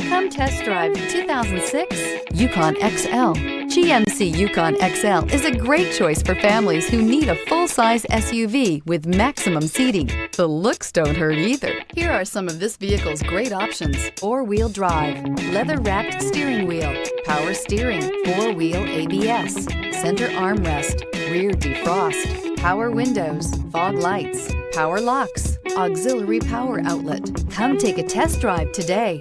Come test drive 2006 Yukon XL. GMC Yukon XL is a great choice for families who need a full-size SUV with maximum seating. The looks don't hurt either. Here are some of this vehicle's great options: four-wheel drive, leather-wrapped steering wheel, power steering, four-wheel ABS, center armrest, rear defrost, power windows, fog lights, power locks, auxiliary power outlet. Come take a test drive today.